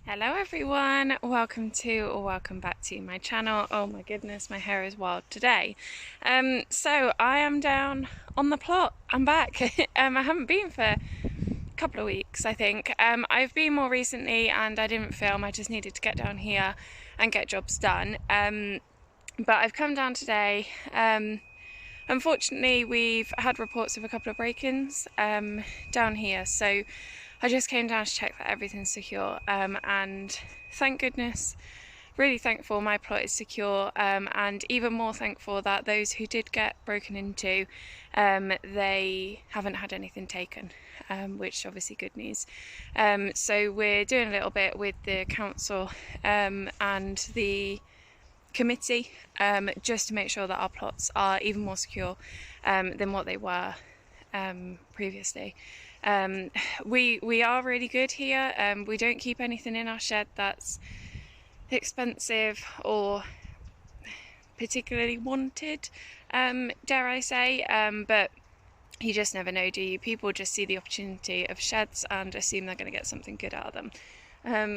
Hello everyone, welcome back to my channel. Oh my goodness, my hair is wild today. So I am down on the plot. I'm back. I haven't been for a couple of weeks, I think. I've been more recently and I didn't film. I just needed to get down here and get jobs done. But I've come down today. Unfortunately, we've had reports of a couple of break-ins down here, so I just came down to check that everything's secure, and thank goodness, really thankful my plot is secure, and even more thankful that those who did get broken into, they haven't had anything taken, which is obviously good news. So we're doing a little bit with the council and the committee, just to make sure that our plots are even more secure than what they were previously. We are really good here. We don't keep anything in our shed that's expensive or particularly wanted, dare I say, but you just never know, do you? People just see the opportunity of sheds and assume they're going to get something good out of them.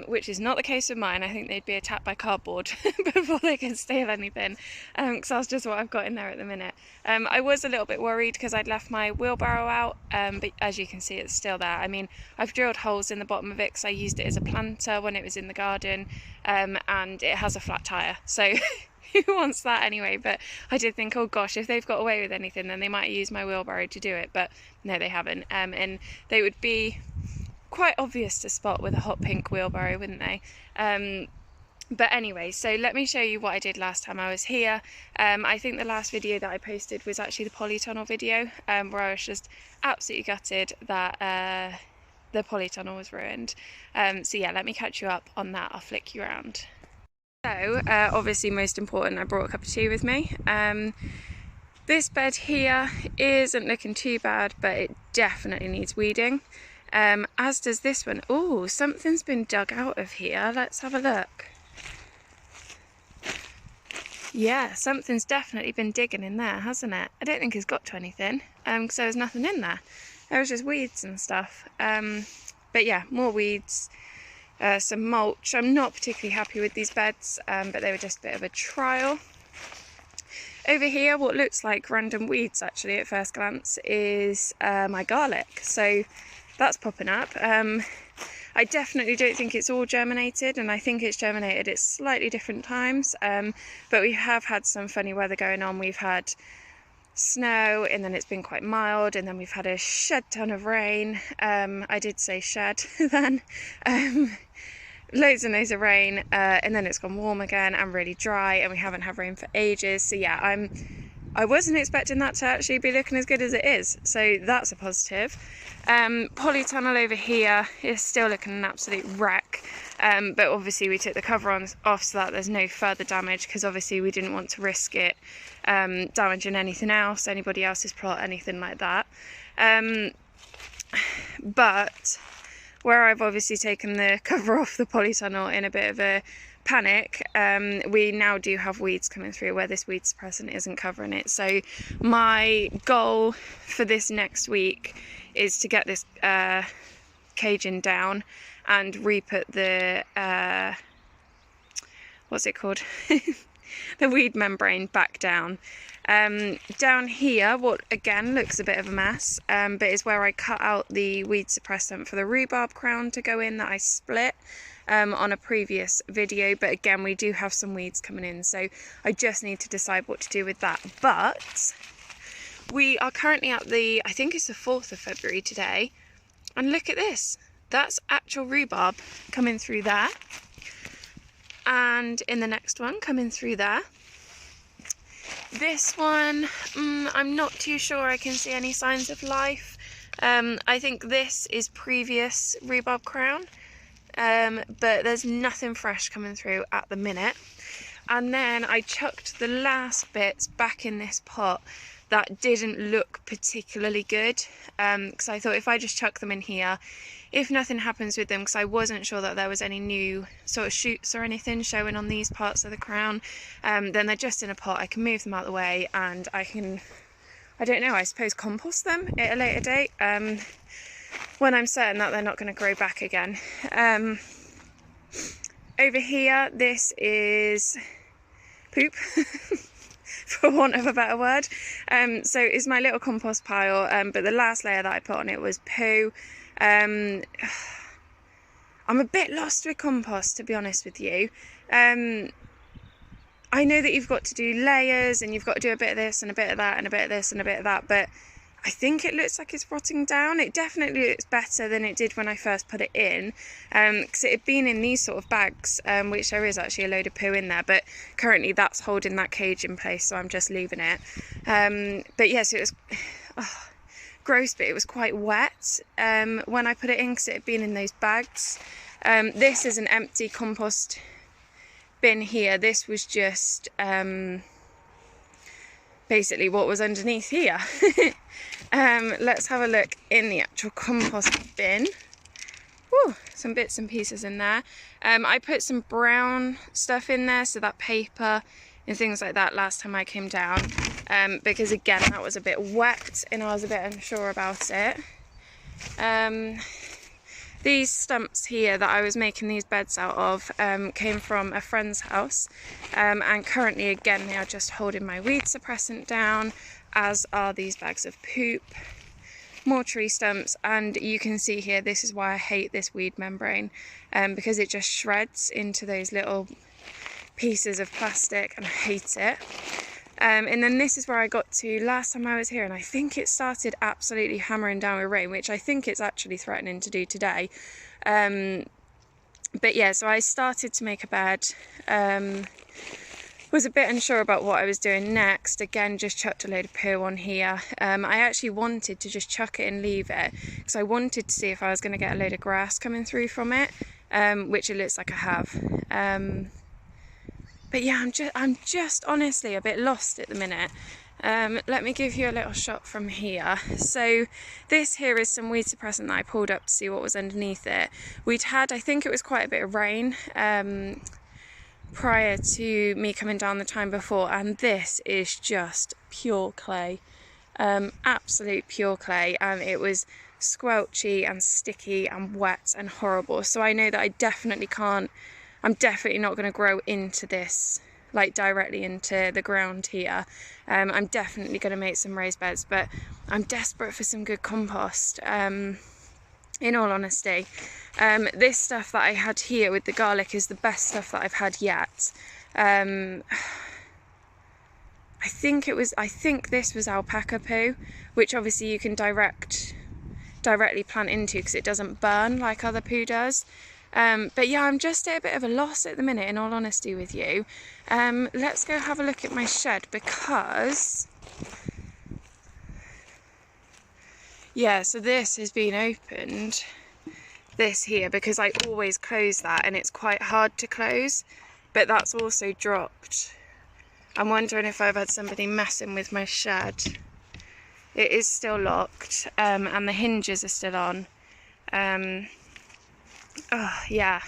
Which is not the case with mine. I think they'd be attacked by cardboard before they can steal anything, because that's just what I've got in there at the minute. I was a little bit worried because I'd left my wheelbarrow out, but as you can see it's still there. I mean, I've drilled holes in the bottom of it because I used it as a planter when it was in the garden, and it has a flat tyre, so who wants that anyway? But I did think, oh gosh, if they've got away with anything then they might use my wheelbarrow to do it, but no, they haven't, and they would be quite obvious to spot with a hot pink wheelbarrow, wouldn't they? But anyway, so let me show you what I did last time I was here. I think the last video that I posted was actually the polytunnel video, where I was just absolutely gutted that the polytunnel was ruined. So yeah, let me catch you up on that. I'll flick you around. So obviously most important, I brought a cup of tea with me. This bed here isn't looking too bad, but it definitely needs weeding. As does this one. Oh, something's been dug out of here. Let's have a look. Yeah, something's definitely been digging in there, hasn't it? I don't think it's got to anything, because there was nothing in there. There was just weeds and stuff. But yeah, more weeds, some mulch. I'm not particularly happy with these beds, but they were just a bit of a trial. Over here, what looks like random weeds actually at first glance is my garlic. So that's popping up. I definitely don't think it's all germinated, and I think it's germinated at slightly different times, but we have had some funny weather going on. We've had snow, and then it's been quite mild, and then we've had a shed ton of rain. I did say shed then. Loads and loads of rain, and then it's gone warm again and really dry, and we haven't had rain for ages. So yeah, I wasn't expecting that to actually be looking as good as it is, so that's a positive. Polytunnel over here is still looking an absolute wreck, but obviously we took the cover off so that there's no further damage, because obviously we didn't want to risk it damaging anything else, anybody else's plot, anything like that. But where I've obviously taken the cover off the polytunnel in a bit of a panic, we now do have weeds coming through where this weed suppressant isn't covering it. So my goal for this next week is to get this caging down and re-put the what's it called the weed membrane back down. Down here, what again looks a bit of a mess, but is where I cut out the weed suppressant for the rhubarb crown to go in that I split on a previous video. But again, we do have some weeds coming in, so I just need to decide what to do with that. But we are currently at the, I think it's the 4th of February today, and look at this. That's actual rhubarb coming through there, and in the next one coming through there. This one, I'm not too sure I can see any signs of life. I think this is previous rhubarb crown, but there's nothing fresh coming through at the minute. And then I chucked the last bits back in this pot that didn't look particularly good, because I thought if I just chuck them in here, if nothing happens with them, because I wasn't sure that there was any new sort of shoots or anything showing on these parts of the crown, then they're just in a pot. I can move them out of the way, and I can, I don't know, I suppose compost them at a later date, when I'm certain that they're not going to grow back again. over here, this is poop, for want of a better word. So it's my little compost pile, but the last layer that I put on it was poo. I'm a bit lost with compost, to be honest with you. I know that you've got to do layers and you've got to do a bit of this and a bit of that and a bit of this and a bit of that, but I think it looks like it's rotting down. It definitely looks better than it did when I first put it in, because it had been in these sort of bags, which there is actually a load of poo in there, but currently that's holding that cage in place, so I'm just leaving it. But yes, it was gross, but it was quite wet when I put it in, because it had been in those bags. This is an empty compost bin here. This was just basically what was underneath here. Let's have a look in the actual compost bin. Woo, some bits and pieces in there. I put some brown stuff in there, so that paper and things like that, last time I came down, because again that was a bit wet and I was a bit unsure about it. These stumps here that I was making these beds out of came from a friend's house, and currently again they are just holding my weed suppressant down, as are these bags of poop, more tree stumps, and you can see here, this is why I hate this weed membrane, because it just shreds into those little pieces of plastic and I hate it. And then this is where I got to last time I was here, and I think it started absolutely hammering down with rain, which I think it's actually threatening to do today. But yeah, so I started to make a bed, was a bit unsure about what I was doing next. Again, just chucked a load of poo on here. I actually wanted to just chuck it and leave it, because I wanted to see if I was going to get a load of grass coming through from it, which it looks like I have. But yeah, I'm just honestly a bit lost at the minute. Let me give you a little shot from here. So this here is some weed suppressant that I pulled up to see what was underneath it. We'd had, I think it was quite a bit of rain prior to me coming down the time before, and this is just pure clay, absolute pure clay, and it was squelchy and sticky and wet and horrible. So I know that I definitely can't, I'm definitely not going to grow into this, like directly into the ground here. I'm definitely going to make some raised beds, but I'm desperate for some good compost, in all honesty. This stuff that I had here with the garlic is the best stuff that I've had yet. I think this was alpaca poo, which obviously you can directly plant into, because it doesn't burn like other poo does. But yeah, I'm just at a bit of a loss at the minute, in all honesty with you. Let's go have a look at my shed, because yeah, so this has been opened, this here, because I always close that and it's quite hard to close, but that's also dropped. I'm wondering if I've had somebody messing with my shed. It is still locked, and the hinges are still on. Oh yeah,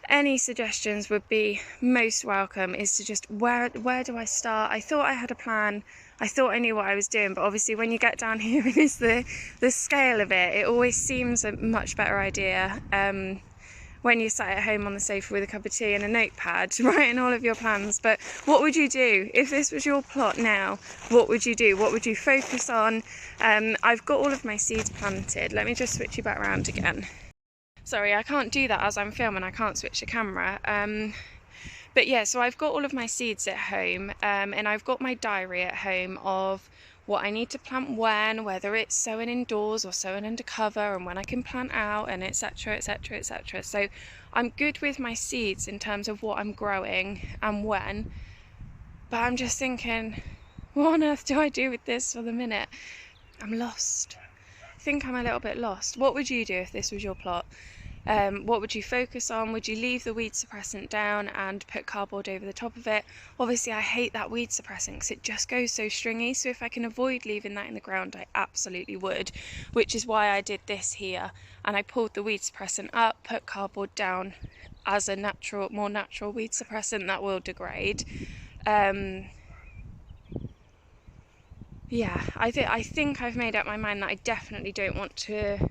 any suggestions would be most welcome. Is to just where do I start? I thought I had a plan, I thought I knew what I was doing, but obviously when you get down here and it's the scale of it, it always seems a much better idea when you're sat at home on the sofa with a cup of tea and a notepad writing all of your plans. But what would you do if this was your plot now? What would you do? What would you focus on? I've got all of my seeds planted. Let me just switch you back around again. Sorry, I can't do that as I'm filming, I can't switch the camera. But yeah, so I've got all of my seeds at home, and I've got my diary at home of what I need to plant when, whether it's sowing indoors or sowing under cover, and when I can plant out, and etc, etc, etc. So I'm good with my seeds in terms of what I'm growing and when, but I'm just thinking, what on earth do I do with this for the minute? I'm lost. I think I'm a little bit lost. What would you do if this was your plot? What would you focus on? Would you leave the weed suppressant down and put cardboard over the top of it? Obviously I hate that weed suppressant because it just goes so stringy, so if I can avoid leaving that in the ground I absolutely would, which is why I did this here, and I pulled the weed suppressant up, put cardboard down as a more natural weed suppressant that will degrade. Yeah, I think I've made up my mind that I definitely don't want to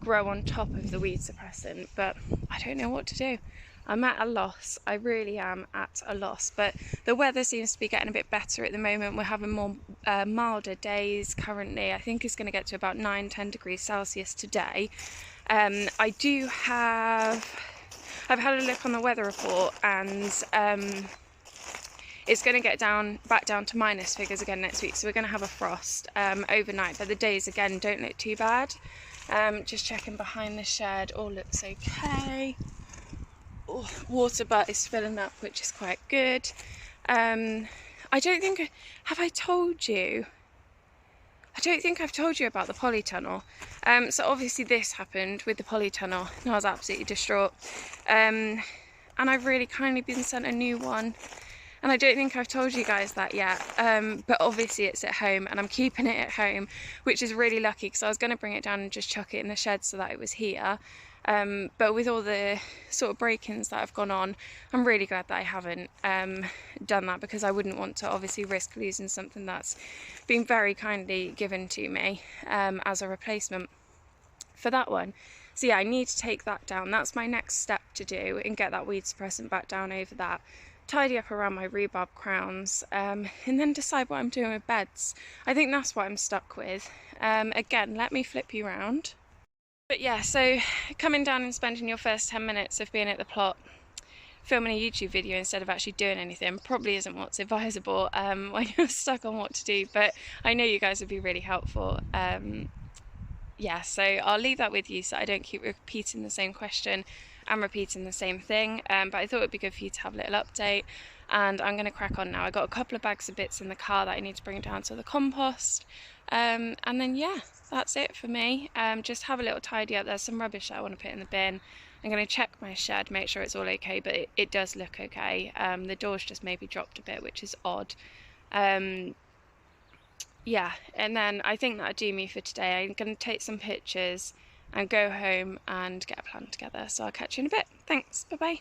grow on top of the weed suppressant, but I don't know what to do. I'm at a loss. I really am at a loss. But the weather seems to be getting a bit better at the moment. We're having more milder days currently. I think it's going to get to about 9-10 degrees Celsius today. I've had a look on the weather report, and it's going to get back down to minus figures again next week. So we're going to have a frost overnight, but the days again don't look too bad. Just checking behind the shed, all looks okay. Oh, water butt is filling up, which is quite good. I don't think, have I told you? I don't think I've told you about the polytunnel. So obviously this happened with the polytunnel, and I was absolutely distraught. And I've really kindly been sent a new one. And I don't think I've told you guys that yet, but obviously it's at home, and I'm keeping it at home, which is really lucky, because I was going to bring it down and just chuck it in the shed so that it was here. But with all the sort of break-ins that have gone on, I'm really glad that I haven't done that, because I wouldn't want to obviously risk losing something that's been very kindly given to me as a replacement for that one. So yeah, I need to take that down. That's my next step to do, and get that weed suppressant back down over that. Tidy up around my rhubarb crowns, and then decide what I'm doing with beds. I think that's what I'm stuck with. Again, let me flip you around. But yeah, so coming down and spending your first 10 minutes of being at the plot filming a YouTube video instead of actually doing anything probably isn't what's advisable when you're stuck on what to do, but I know you guys would be really helpful. Yeah, so I'll leave that with you so I don't keep repeating the same question and repeating the same thing, but I thought it'd be good for you to have a little update, and I'm going to crack on now. I got a couple of bags of bits in the car that I need to bring down to the compost, and then yeah, that's it for me. Just have a little tidy up. There's some rubbish that I want to put in the bin. I'm going to check my shed, make sure it's all okay, but it does look okay. The door's just maybe dropped a bit, which is odd. Yeah, and then I think that'll do me for today. I'm going to take some pictures and go home and get a plan together. So I'll catch you in a bit. Thanks, bye bye.